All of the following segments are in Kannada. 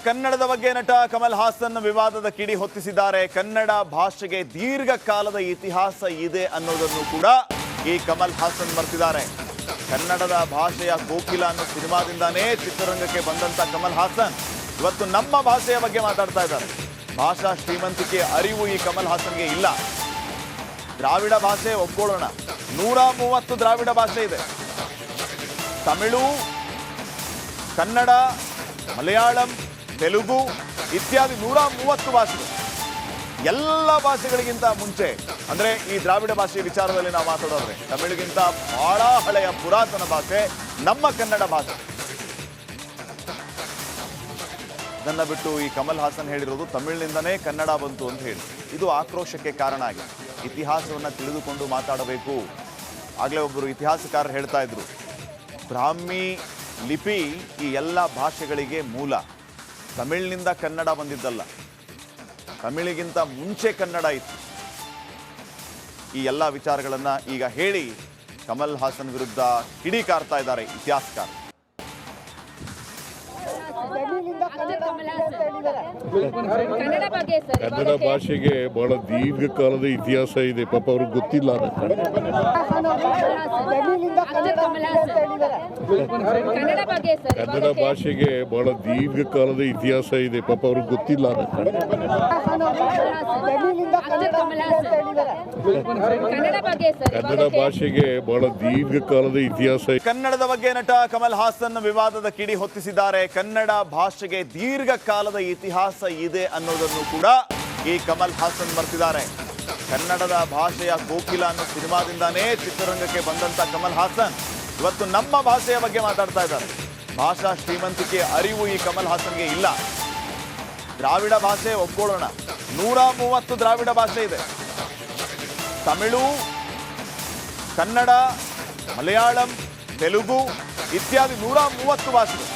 ಕನ್ನಡದ ಬಗ್ಗೆ ನಟ ಕಮಲ್ ಹಾಸನ್ ವಿವಾದದ ಕಿಡಿ ಹೊತ್ತಿಸಿದ್ದಾರೆ. ಕನ್ನಡ ಭಾಷೆಗೆ ದೀರ್ಘಕಾಲದ ಇತಿಹಾಸ ಇದೆ ಅನ್ನೋದನ್ನು ಕೂಡ ಈ ಕಮಲ್ ಹಾಸನ್ ಮರೆತಿದ್ದಾರೆ. ಕನ್ನಡದ ಭಾಷೆಯ ಕೋಕಿಲ ಅನ್ನೋ ಸಿನಿಮಾದಿಂದಾನೇ ಚಿತ್ರರಂಗಕ್ಕೆ ಬಂದಂತ ಕಮಲ್ ಹಾಸನ್ ಇವತ್ತು ನಮ್ಮ ಭಾಷೆಯ ಬಗ್ಗೆ ಮಾತಾಡ್ತಾ ಇದ್ದಾರೆ. ಭಾಷಾ ಶ್ರೀಮಂತಿಕೆ ಅರಿವು ಈ ಕಮಲ್ ಹಾಸನ್ಗೆ ಇಲ್ಲ. ದ್ರಾವಿಡ ಭಾಷೆ ಒಪ್ಕೊಳ್ಳೋಣ, 130 ದ್ರಾವಿಡ ಭಾಷೆ ಇದೆ. ತಮಿಳು, ಕನ್ನಡ, ಮಲಯಾಳಂ, ತೆಲುಗು ಇತ್ಯಾದಿ 130 ಭಾಷೆಗಳು. ಎಲ್ಲ ಭಾಷೆಗಳಿಗಿಂತ ಮುಂಚೆ ಅಂದ್ರೆ ಈ ದ್ರಾವಿಡ ಭಾಷೆಯ ವಿಚಾರದಲ್ಲಿ ನಾವು ಮಾತಾಡೋದ್ರೆ ತಮಿಳಿಗಿಂತ ಬಹಳ ಹಳೆಯ ಪುರಾತನ ಭಾಷೆ ನಮ್ಮ ಕನ್ನಡ ಭಾಷೆ. ಇದನ್ನ ಬಿಟ್ಟು ಈ ಕಮಲ್ ಹಾಸನ್ ಹೇಳಿರೋದು ತಮಿಳಿನಿಂದನೇ ಕನ್ನಡ ಬಂತು ಅಂತ ಹೇಳಿ ಇದು ಆಕ್ರೋಶಕ್ಕೆ ಕಾರಣ ಆಗಿದೆ. ಇತಿಹಾಸವನ್ನು ತಿಳಿದುಕೊಂಡು ಮಾತಾಡಬೇಕು. ಆಗಲೇ ಒಬ್ಬರು ಇತಿಹಾಸಕಾರರು ಹೇಳ್ತಾ ಇದ್ರು, ಬ್ರಾಹ್ಮಿ ಲಿಪಿ ಈ ಎಲ್ಲ ಭಾಷೆಗಳಿಗೆ ಮೂಲ. ತಮಿಳಿನಿಂದ ಕನ್ನಡ ಬಂದಿದ್ದಲ್ಲ, ತಮಿಳಿಗಿಂತ ಮುಂಚೆ ಕನ್ನಡ ಇತ್ತು. ಈ ಎಲ್ಲ ವಿಚಾರಗಳನ್ನ ಈಗ ಹೇಳಿ ಕಮಲ್ ಹಾಸನ್ ವಿರುದ್ಧ ಕಿಡಿಕಾರ್ತಾ ಇದ್ದಾರೆ ಇತಿಹಾಸಕಾರ. ಕನ್ನಡ ಭಾಷೆಗೆ ಬಹಳ ದೀರ್ಘಕಾಲದ ಇತಿಹಾಸ ಇದೆ. ಪಾಪ ಅವ್ರಿಗೆ ಗೊತ್ತಿಲ್ಲ. ಕನ್ನಡ ಭಾಷೆಗೆ ಬಹಳ ದೀರ್ಘಕಾಲದ ಇತಿಹಾಸ ಇದೆ. ಪಾಪ ಅವ್ರಿಗೆ ಗೊತ್ತಿಲ್ಲ. ಕನ್ನಡ ಭಾಷೆಗೆ ಬಹಳ ದೀರ್ಘಕಾಲದ ಇತಿಹಾಸ. ಕನ್ನಡದ ಬಗ್ಗೆ ನಟ ಕಮಲ್ ಹಾಸನ್ ವಿವಾದದ ಕಿಡಿ ಹೊತ್ತಿಸಿದ್ದಾರೆ. ಕನ್ನಡ ಭಾಷೆಗೆ ದೀರ್ಘಕಾಲದ ಇತಿಹಾಸ ಇದೆ ಅನ್ನೋದನ್ನು ಕೂಡ ಈ ಕಮಲ್ ಹಾಸನ್ ಮರೆತಿದ್ದಾರೆ. ಕನ್ನಡದ ಭಾಷೆಯ ಕೋಕಿಲ ಅನ್ನೋ ಸಿನಿಮಾದಿಂದಾನೇ ಚಿತ್ರರಂಗಕ್ಕೆ ಬಂದಂತ ಕಮಲ್ ಹಾಸನ್ ಇವತ್ತು ನಮ್ಮ ಭಾಷೆಯ ಬಗ್ಗೆ ಮಾತಾಡ್ತಾ ಇದ್ದಾರೆ. ಭಾಷಾ ಶ್ರೀಮಂತಿಕೆ ಅರಿವು ಈ ಕಮಲ್ ಹಾಸನ್ಗೆ ಇಲ್ಲ. ದ್ರಾವಿಡ ಭಾಷೆ ಒಪ್ಕೊಳ್ಳೋಣ, 130 ದ್ರಾವಿಡ ಭಾಷೆ ಇದೆ. ತಮಿಳು, ಕನ್ನಡ, ಮಲಯಾಳಂ, ತೆಲುಗು ಇತ್ಯಾದಿ 130 ಭಾಷೆಗಳು.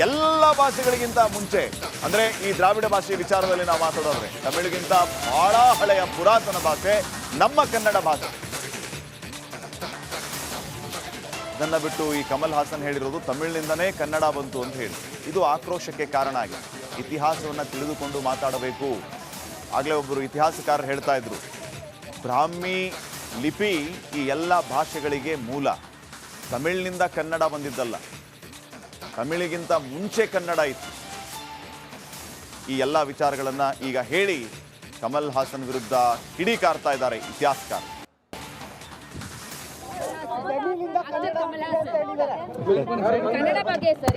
ಎಲ್ಲ ಭಾಷೆಗಳಿಗಿಂತ ಮುಂಚೆ ಅಂದ್ರೆ ಈ ದ್ರಾವಿಡ ಭಾಷೆಯ ವಿಚಾರದಲ್ಲಿ ನಾವು ಮಾತಾಡೋದ್ರೆ ತಮಿಳಿಗಿಂತ ಬಹಳ ಹಳೆಯ ಪುರಾತನ ಭಾಷೆ ನಮ್ಮ ಕನ್ನಡ ಭಾಷೆ. ಇದನ್ನ ಬಿಟ್ಟು ಈ ಕಮಲ್ ಹಾಸನ್ ಹೇಳಿರೋದು ತಮಿಳಿನಿಂದನೇ ಕನ್ನಡ ಬಂತು ಅಂತ ಹೇಳಿ ಇದು ಆಕ್ರೋಶಕ್ಕೆ ಕಾರಣ ಆಗಿದೆ. ಇತಿಹಾಸವನ್ನು ತಿಳಿದುಕೊಂಡು ಮಾತಾಡಬೇಕು. ಆಗಲೇ ಒಬ್ಬರು ಇತಿಹಾಸಕಾರರು ಹೇಳ್ತಾ ಇದ್ರು, ಬ್ರಾಹ್ಮಿ ಲಿಪಿ ಈ ಎಲ್ಲ ಭಾಷೆಗಳಿಗೆ ಮೂಲ. ತಮಿಳಿನಿಂದ ಕನ್ನಡ ಬಂದಿದ್ದಲ್ಲ, ತಮಿಳಿಗಿಂತ ಮುಂಚೆ ಕನ್ನಡ ಇತ್ತು. ಈ ಎಲ್ಲ ವಿಚಾರಗಳನ್ನ ಈಗ ಹೇಳಿ ಕಮಲ್ ಹಾಸನ್ ವಿರುದ್ಧ ಕಿಡಿಕಾರ್ತಾ ಇದ್ದಾರೆ ಇತಿಹಾಸಕಾರ.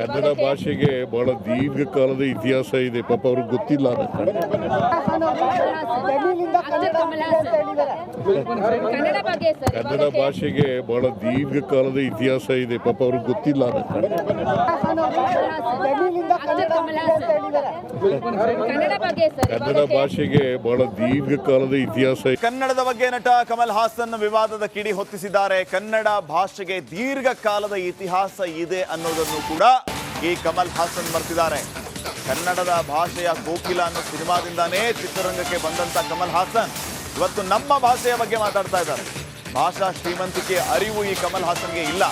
ಕನ್ನಡ ಭಾಷೆಗೆ ಬಹಳ ದೀರ್ಘಕಾಲದ ಇತಿಹಾಸ ಇದೆ. ಪಾಪ ಅವ್ರಿಗೆ ಗೊತ್ತಿಲ್ಲ. ಕನ್ನಡ ಭಾಷೆಗೆ ಬಹಳ ದೀರ್ಘಕಾಲದ ಇತಿಹಾಸ ಇದೆ. ಪಾಪ ಅವ್ರಿಗೆ ಗೊತ್ತಿಲ್ಲ. ಕನ್ನಡ ಭಾಷೆಗೆ ಬಹಳ ದೀರ್ಘಕಾಲದ ಇತಿಹಾಸ. ಕನ್ನಡದ ಬಗ್ಗೆ ನಟ ಕಮಲ್ ಹಾಸನ್ ವಿವಾದದ ಕಿಡಿ ಹೊತ್ತಿಸಿದ್ದಾರೆ. ಕನ್ನಡ ಭಾಷೆಗೆ ದೀರ್ಘಕಾಲದ ಇತಿಹಾಸ ಇದೆ ಅನ್ನೋದನ್ನು ಕೂಡ ಈ ಕಮಲ್ ಹಾಸನ್ ಮರೆತಿದ್ದಾರೆ. ಕನ್ನಡದ ಭಾಷೆಯ ಕೋಕಿಲ ಅನ್ನೋ ಸಿನಿಮಾದಿಂದಾನೇ ಚಿತ್ರರಂಗಕ್ಕೆ ಬಂದಂತ ಕಮಲ್ ಹಾಸನ್ ಇವತ್ತು ನಮ್ಮ ಭಾಷೆಯ ಬಗ್ಗೆ ಮಾತಾಡ್ತಾ ಇದ್ದಾರೆ. ಭಾಷಾ ಶ್ರೀಮಂತಿಕೆ ಅರಿವು ಈ ಕಮಲ್ ಹಾಸನ್ಗೆ ಇಲ್ಲ.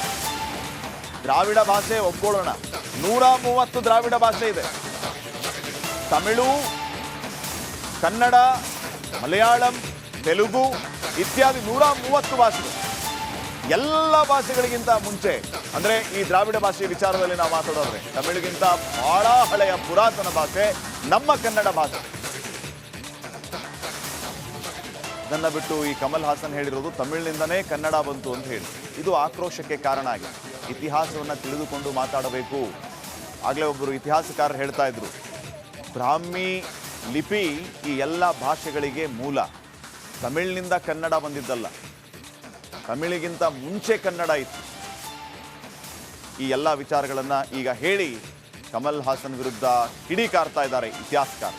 ದ್ರಾವಿಡ ಭಾಷೆ ಒಪ್ಕೊಳ್ಳೋಣ, 130 ದ್ರಾವಿಡ ಭಾಷೆ ಇದೆ. ತಮಿಳು, ಕನ್ನಡ, ಮಲಯಾಳಂ, ತೆಲುಗು ಇತ್ಯಾದಿ 130 ಭಾಷೆಗಳು. ಎಲ್ಲ ಭಾಷೆಗಳಿಗಿಂತ ಮುಂಚೆ ಅಂದ್ರೆ ಈ ದ್ರಾವಿಡ ಭಾಷೆಯ ವಿಚಾರದಲ್ಲಿ ನಾವು ಮಾತಾಡೋದ್ರೆ ತಮಿಳಿಗಿಂತ ಬಹಳ ಹಳೆಯ ಪುರಾತನ ಭಾಷೆ ನಮ್ಮ ಕನ್ನಡ ಭಾಷೆ. ಇದನ್ನ ಬಿಟ್ಟು ಈ ಕಮಲ್ ಹಾಸನ್ ಹೇಳಿರೋದು ತಮಿಳಿನಿಂದನೇ ಕನ್ನಡ ಬಂತು ಅಂತ ಹೇಳಿ ಇದು ಆಕ್ರೋಶಕ್ಕೆ ಕಾರಣ ಆಗಿದೆ. ಇತಿಹಾಸವನ್ನು ತಿಳಿದುಕೊಂಡು ಮಾತಾಡಬೇಕು. ಆಗಲೇ ಒಬ್ಬರು ಇತಿಹಾಸಕಾರರು ಹೇಳ್ತಾ ಇದ್ರು, ಬ್ರಾಹ್ಮಿ ಲಿಪಿ ಈ ಎಲ್ಲ ಭಾಷೆಗಳಿಗೆ ಮೂಲ. ತಮಿಳಿನಿಂದ ಕನ್ನಡ ಬಂದಿದ್ದಲ್ಲ, ತಮಿಳಿಗಿಂತ ಮುಂಚೆ ಕನ್ನಡ ಇತ್ತು. ಈ ಎಲ್ಲ ವಿಚಾರಗಳನ್ನ ಈಗ ಹೇಳಿ ಕಮಲ್ ಹಾಸನ್ ವಿರುದ್ಧ ಕಿಡಿಕಾರ್ತಾ ಇದ್ದಾರೆ ಇತಿಹಾಸಕಾರ.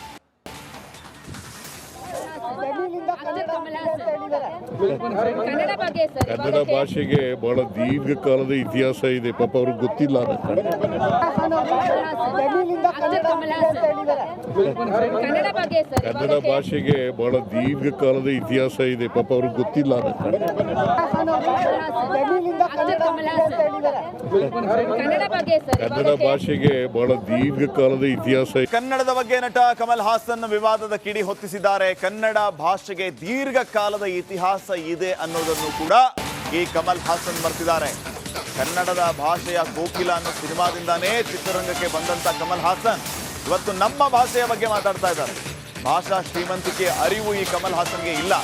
ಕನ್ನಡ ಬಗ್ಗೆ ಸರ್ ಕನ್ನಡ ಭಾಷೆಗೆ ಬಹಳ ದೀರ್ಘಕಾಲದ ಇತಿಹಾಸ ಇದೆ. ಪಾಪ ಅವ್ರಿಗೆ ಗೊತ್ತಿಲ್ಲ. ಕನ್ನಡ ಬಗ್ಗೆ ಸರ್ ಕನ್ನಡ ಭಾಷೆಗೆ ಬಹಳ ದೀರ್ಘಕಾಲದ ಇತಿಹಾಸ ಇದೆ. ಪಾಪ ಅವ್ರಿಗೆ ಗೊತ್ತಿಲ್ಲ. ಕನ್ನಡ ಬಗ್ಗೆ ಸರ್ ಕನ್ನಡ ಭಾಷೆಗೆ ಬಹಳ ದೀರ್ಘಕಾಲದ ಇತಿಹಾಸ ಇದೆ. ಕನ್ನಡದ ಬಗ್ಗೆ ನಟ ಕಮಲ್ ಹಾಸನ್ ವಿವಾದದ ಕಿಡಿ ಹೊತ್ತಿಸಿದ್ದಾರೆ. ಕನ್ನಡ ಭಾಷೆಗೆ ದೀರ್ಘಕಾಲದ ಇತಿಹಾಸ ಇದೆ ಅನ್ನೋದನ್ನು ಕೂಡ ಈ ಕಮಲ್ ಹಾಸನ್ ಮರೆತಿದ್ದಾರೆ. ಕನ್ನಡದ ಭಾಷೆಯ ಕೋಕಿಲ ಅನ್ನೋ ಸಿನಿಮಾದಿಂದಾನೇ ಚಿತ್ರರಂಗಕ್ಕೆ ಬಂದಂತ ಕಮಲ್ ಹಾಸನ್ ಇವತ್ತು ನಮ್ಮ ಭಾಷೆಯ ಬಗ್ಗೆ ಮಾತಾಡ್ತಾ ಇದ್ದಾರೆ. ಭಾಷಾ ಶ್ರೀಮಂತಿಕೆ ಅರಿವು ಈ ಕಮಲ್ ಹಾಸನ್ಗೆ ಇಲ್ಲ.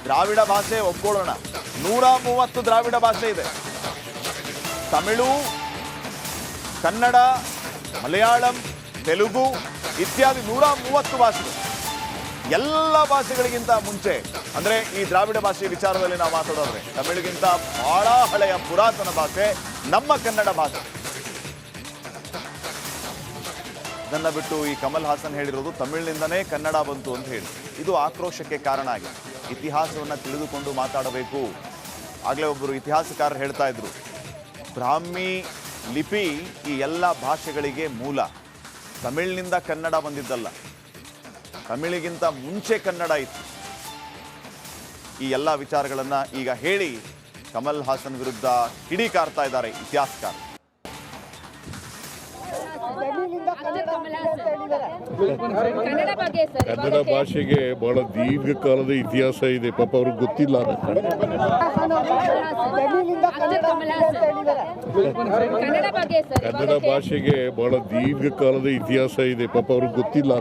ದ್ರಾವಿಡ ಭಾಷೆ ಒಪ್ಕೊಳ್ಳೋಣ, 130 ದ್ರಾವಿಡ ಭಾಷೆ ಇದೆ. ತಮಿಳು, ಕನ್ನಡ, ಮಲಯಾಳಂ, ತೆಲುಗು ಇತ್ಯಾದಿ 130 ಭಾಷೆಗಳು. ಎಲ್ಲ ಭಾಷೆಗಳಿಗಿಂತ ಮುಂಚೆ ಅಂದ್ರೆ ಈ ದ್ರಾವಿಡ ಭಾಷೆ ವಿಚಾರದಲ್ಲಿ ನಾವು ಮಾತಾಡೋದ್ರೆ ತಮಿಳಿಗಿಂತ ಬಹಳ ಹಳೆಯ ಪುರಾತನ ಭಾಷೆ ನಮ್ಮ ಕನ್ನಡ ಭಾಷೆ. ಇದನ್ನ ಬಿಟ್ಟು ಈ ಕಮಲ್ ಹಾಸನ್ ಹೇಳಿರೋದು ತಮಿಳಿನಿಂದನೇ ಕನ್ನಡ ಬಂತು ಅಂತ ಹೇಳಿ ಇದು ಆಕ್ರೋಶಕ್ಕೆ ಕಾರಣ ಆಗಿದೆ. ಇತಿಹಾಸವನ್ನು ತಿಳಿದುಕೊಂಡು ಮಾತಾಡಬೇಕು. ಆಗಲೇ ಒಬ್ಬರು ಇತಿಹಾಸಕಾರರು ಹೇಳ್ತಾ ಇದ್ರು, ಬ್ರಾಹ್ಮಿ ಲಿಪಿ ಈ ಎಲ್ಲ ಭಾಷೆಗಳಿಗೆ ಮೂಲ. ತಮಿಳಿನಿಂದ ಕನ್ನಡ ಬಂದಿದ್ದಲ್ಲ, ತಮಿಳಿಗಿಂತ ಮುಂಚೆ ಕನ್ನಡ ಇತ್ತು. ಈ ಎಲ್ಲ ವಿಚಾರಗಳನ್ನ ಈಗ ಹೇಳಿ ಕಮಲ್ ಹಾಸನ್ ವಿರುದ್ಧ ಕಿಡಿಕಾರ್ತಾ ಇದ್ದಾರೆ ಇತಿಹಾಸಕಾರ. ಕನ್ನಡ ಬಗ್ಗೆ ಸರ್ ಕನ್ನಡ ಭಾಷೆಗೆ ಬಹಳ ದೀರ್ಘಕಾಲದ ಇತಿಹಾಸ ಇದೆ. ಪಾಪ ಅವ್ರಿಗೆ ಗೊತ್ತಿಲ್ಲ. ಕನ್ನಡ ಬಗ್ಗೆ ಸರ್ ಕನ್ನಡ ಭಾಷೆಗೆ ಬಹಳ ದೀರ್ಘಕಾಲದ ಇತಿಹಾಸ ಇದೆ. ಪಾಪ ಅವ್ರಿಗೆ ಗೊತ್ತಿಲ್ಲ.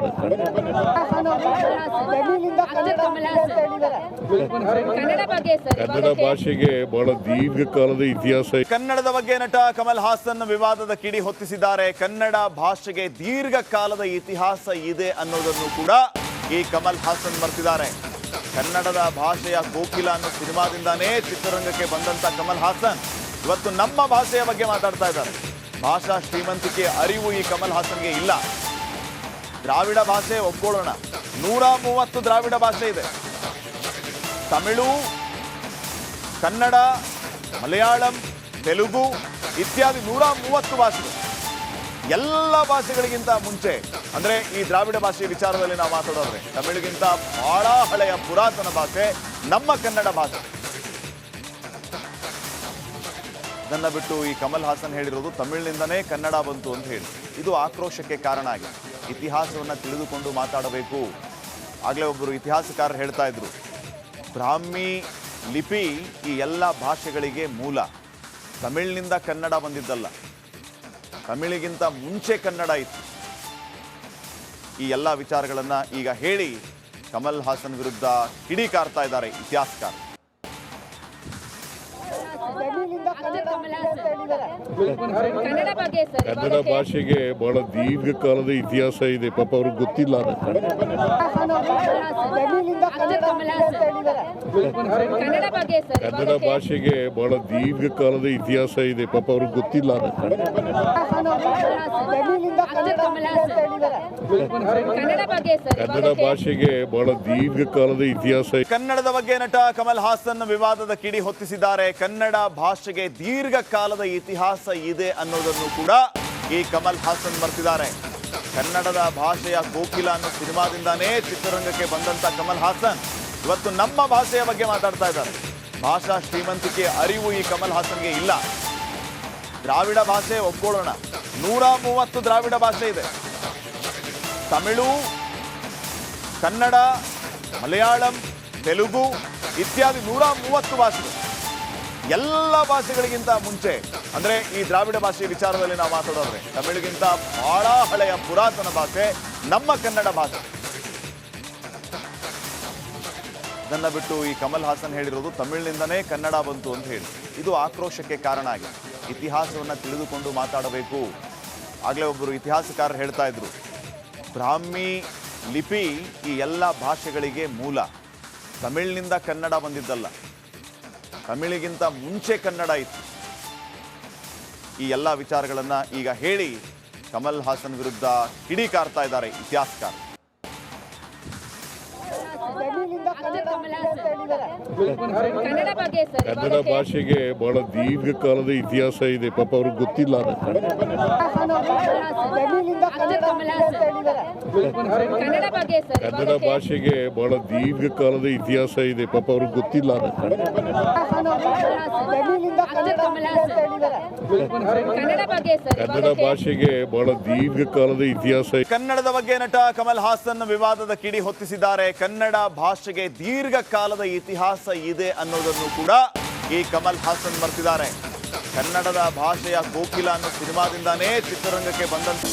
ಕನ್ನಡ ಬಗ್ಗೆ ಸರ್ ಕನ್ನಡ ಭಾಷೆಗೆ ಬಹಳ ದೀರ್ಘಕಾಲದ ಇತಿಹಾಸ ಇದೆ. ಕನ್ನಡದ ಬಗ್ಗೆ ನಟ ಕಮಲ್ ಹಾಸನ್ ವಿವಾದದ ಕಿಡಿ ಹೊತ್ತಿಸಿದ್ದಾರೆ. ಕನ್ನಡ ಭಾಷೆಗೆ ದೀರ್ಘಕಾಲದ ಇತಿಹಾಸ ಇದೆ ಅನ್ನೋದನ್ನು ಕೂಡ ಈ ಕಮಲ್ ಹಾಸನ್ ಮರೆತಿದ್ದಾರೆ. ಕನ್ನಡದ ಭಾಷೆಯ ಕೋಕಿಲ ಅನ್ನೋ ಸಿನಿಮಾದಿಂದಾನೇ ಚಿತ್ರರಂಗಕ್ಕೆ ಬಂದಂತ ಕಮಲ್ ಹಾಸನ್ ಇವತ್ತು ನಮ್ಮ ಭಾಷೆಯ ಬಗ್ಗೆ ಮಾತಾಡ್ತಾ ಇದ್ದಾರೆ. ಭಾಷಾ ಶ್ರೀಮಂತಿಕೆ ಅರಿವು ಈ ಕಮಲ್ ಹಾಸನ್ಗೆ ಇಲ್ಲ. ದ್ರಾವಿಡ ಭಾಷೆ ಒಪ್ಕೊಳ್ಳೋಣ, 130 ದ್ರಾವಿಡ ಭಾಷೆ ಇದೆ. ತಮಿಳು, ಕನ್ನಡ, ಮಲಯಾಳಂ, ತೆಲುಗು ಇತ್ಯಾದಿ 130 ಭಾಷೆಗಳು. ಎಲ್ಲ ಭಾಷೆಗಳಿಗಿಂತ ಮುಂಚೆ ಅಂದ್ರೆ ಈ ದ್ರಾವಿಡ ಭಾಷೆ ವಿಚಾರದಲ್ಲಿ ನಾವು ಮಾತಾಡೋದ್ರೆ ತಮಿಳಿಗಿಂತ ಬಹಳ ಹಳೆಯ ಪುರಾತನ ಭಾಷೆ ನಮ್ಮ ಕನ್ನಡ ಭಾಷೆ. ಇದನ್ನ ಬಿಟ್ಟು ಈ ಕಮಲ್ ಹಾಸನ್ ಹೇಳಿರೋದು ತಮಿಳಿನಿಂದನೇ ಕನ್ನಡ ಬಂತು ಅಂತ ಹೇಳಿ ಇದು ಆಕ್ರೋಶಕ್ಕೆ ಕಾರಣ ಆಗಿದೆ. ಇತಿಹಾಸವನ್ನು ತಿಳಿದುಕೊಂಡು ಮಾತಾಡಬೇಕು. ಆಗಲೇ ಒಬ್ಬರು ಇತಿಹಾಸಕಾರರು ಹೇಳ್ತಾ ಇದ್ರು, ಬ್ರಾಹ್ಮಿ ಲಿಪಿ ಈ ಎಲ್ಲ ಭಾಷೆಗಳಿಗೆ ಮೂಲ. ತಮಿಳಿನಿಂದ ಕನ್ನಡ ಬಂದಿದ್ದಲ್ಲ, ತಮಿಳಿಗಿಂತ ಮುಂಚೆ ಕನ್ನಡ ಇತ್ತು. ಈ ಎಲ್ಲ ವಿಚಾರಗಳನ್ನ ಈಗ ಹೇಳಿ ಕಮಲ್ ಹಾಸನ್ ವಿರುದ್ಧ ಕಿಡಿಕಾರ್ತಾ ಇದ್ದಾರೆ ಇತಿಹಾಸಕಾರ. ಕನ್ನಡ ಬಗ್ಗೆ ಸರ್ ಕನ್ನಡ ಭಾಷೆಗೆ ಬಹಳ ದೀರ್ಘಕಾಲದ ಇತಿಹಾಸ ಇದೆ. ಪಾಪ ಅವ್ರಿಗೆ ಗೊತ್ತಿಲ್ಲ. ಕನ್ನಡ ಬಗ್ಗೆ ಸರ್ ಕನ್ನಡ ಭಾಷೆಗೆ ಬಹಳ ದೀರ್ಘಕಾಲದ ಇತಿಹಾಸ ಇದೆ. ಪಾಪ ಅವ್ರಿಗೆ ಗೊತ್ತಿಲ್ಲ. ಕನ್ನಡ ಬಗ್ಗೆ ಸರ್ ಕನ್ನಡ ಭಾಷೆಗೆ ಬಹಳ ದೀರ್ಘಕಾಲದ ಇತಿಹಾಸ ಇದೆ. ಕನ್ನಡದ ಬಗ್ಗೆ ನಟ ಕಮಲ್ ಹಾಸನ್ ವಿವಾದದ ಕಿಡಿ ಹೊತ್ತಿಸಿದ್ದಾರೆ. ಕನ್ನಡ ಭಾಷೆಗೆ ದೀರ್ಘಕಾಲದ ಇತಿಹಾಸ ಇದೆ ಅನ್ನೋದನ್ನು ಕೂಡ ಈ ಕಮಲ್ ಹಾಸನ್ ಮರೆತಿದ್ದಾರೆ. ಕನ್ನಡದ ಭಾಷೆಯ ಕೋಕಿಲ ಅನ್ನೋ ಸಿನಿಮಾದಿಂದಾನೇ ಚಿತ್ರರಂಗಕ್ಕೆ ಬಂದಂತ ಕಮಲ್ ಹಾಸನ್ ಇವತ್ತು ನಮ್ಮ ಭಾಷೆಯ ಬಗ್ಗೆ ಮಾತಾಡ್ತಾ ಇದ್ದಾರೆ. ಭಾಷಾ ಶ್ರೀಮಂತಿಕೆ ಅರಿವು ಈ ಕಮಲ್ ಹಾಸನ್ಗೆ ಇಲ್ಲ. ದ್ರಾವಿಡ ಭಾಷೆ ಒಪ್ಕೊಳ್ಳೋಣ, 130 ದ್ರಾವಿಡ ಭಾಷೆ ಇದೆ. ತಮಿಳು, ಕನ್ನಡ, ಮಲಯಾಳಂ, ತೆಲುಗು ಇತ್ಯಾದಿ 130 ಭಾಷೆಗಳು. ಎಲ್ಲ ಭಾಷೆಗಳಿಗಿಂತ ಮುಂಚೆ ಅಂದ್ರೆ ಈ ದ್ರಾವಿಡ ಭಾಷೆ ವಿಚಾರದಲ್ಲಿ ನಾವು ಮಾತಾಡೋದ್ರೆ ತಮಿಳಿಗಿಂತ ಬಹಳ ಹಳೆಯ ಪುರಾತನ ಭಾಷೆ ನಮ್ಮ ಕನ್ನಡ ಭಾಷೆ. ಇದನ್ನ ಬಿಟ್ಟು ಈ ಕಮಲ್ ಹಾಸನ್ ಹೇಳಿರೋದು ತಮಿಳಿನಿಂದನೇ ಕನ್ನಡ ಬಂತು ಅಂತ ಹೇಳಿ ಇದು ಆಕ್ರೋಶಕ್ಕೆ ಕಾರಣ ಆಗಿದೆ. ಇತಿಹಾಸವನ್ನು ತಿಳಿದುಕೊಂಡು ಮಾತಾಡಬೇಕು. ಆಗಲೇ ಒಬ್ಬರು ಇತಿಹಾಸಕಾರರು ಹೇಳ್ತಾ ಇದ್ರು, ಬ್ರಾಹ್ಮಿ ಲಿಪಿ ಈ ಎಲ್ಲ ಭಾಷೆಗಳಿಗೆ ಮೂಲ. ತಮಿಳಿನಿಂದ ಕನ್ನಡ ಬಂದಿದ್ದಲ್ಲ, ತಮಿಳಿಗಿಂತ ಮುಂಚೆ ಕನ್ನಡ ಇತ್ತು. ಈ ಎಲ್ಲ ವಿಚಾರಗಳನ್ನ ಈಗ ಹೇಳಿ ಕಮಲ್ ಹಾಸನ್ ವಿರುದ್ಧ ಕಿಡಿಕಾರ್ತಾ ಇದ್ದಾರೆ ಇತಿಹಾಸಕಾರ. ಕನ್ನಡ ಬಗ್ಗೆ ಸರ್ ಕನ್ನಡ ಭಾಷೆಗೆ ಬಹಳ ದೀರ್ಘಕಾಲದ ಇತಿಹಾಸ ಇದೆ. ಪಾಪ ಅವ್ರಿಗೆ ಗೊತ್ತಿಲ್ಲ. ಕನ್ನಡ ಬಗ್ಗೆ ಸರ್ ಕನ್ನಡ ಭಾಷೆಗೆ ಬಹಳ ದೀರ್ಘಕಾಲದ ಇತಿಹಾಸ ಇದೆ. ಪಾಪ ಅವ್ರಿಗೆ ಗೊತ್ತಿಲ್ಲ. ಕನ್ನಡ ಬಗ್ಗೆ ಸರ್ ಕನ್ನಡ ಭಾಷೆಗೆ ಬಹಳ ದೀರ್ಘಕಾಲದ ಇತಿಹಾಸ ಇದೆ. ಕನ್ನಡದ ಬಗ್ಗೆ ನಟ ಕಮಲ್ ಹಾಸನ್ ವಿವಾದದ ಕಿಡಿ ಹೊತ್ತಿಸಿದ್ದಾರೆ. ಕನ್ನಡ ಭಾಷೆಗೆ ದೀರ್ಘಕಾಲದ ಇತಿಹಾಸ ಇದೆ ಅನ್ನೋದನ್ನು ಕೂಡ ಈ ಕಮಲ್ ಹಾಸನ್ ಮರೆತಿದ್ದಾರೆ. ಕನ್ನಡದ ಭಾಷೆಯ ಕೋಕಿಲ ಅನ್ನೋ ಸಿನಿಮಾದಿಂದಾನೇ ಚಿತ್ರರಂಗಕ್ಕೆ ಬಂದಂತ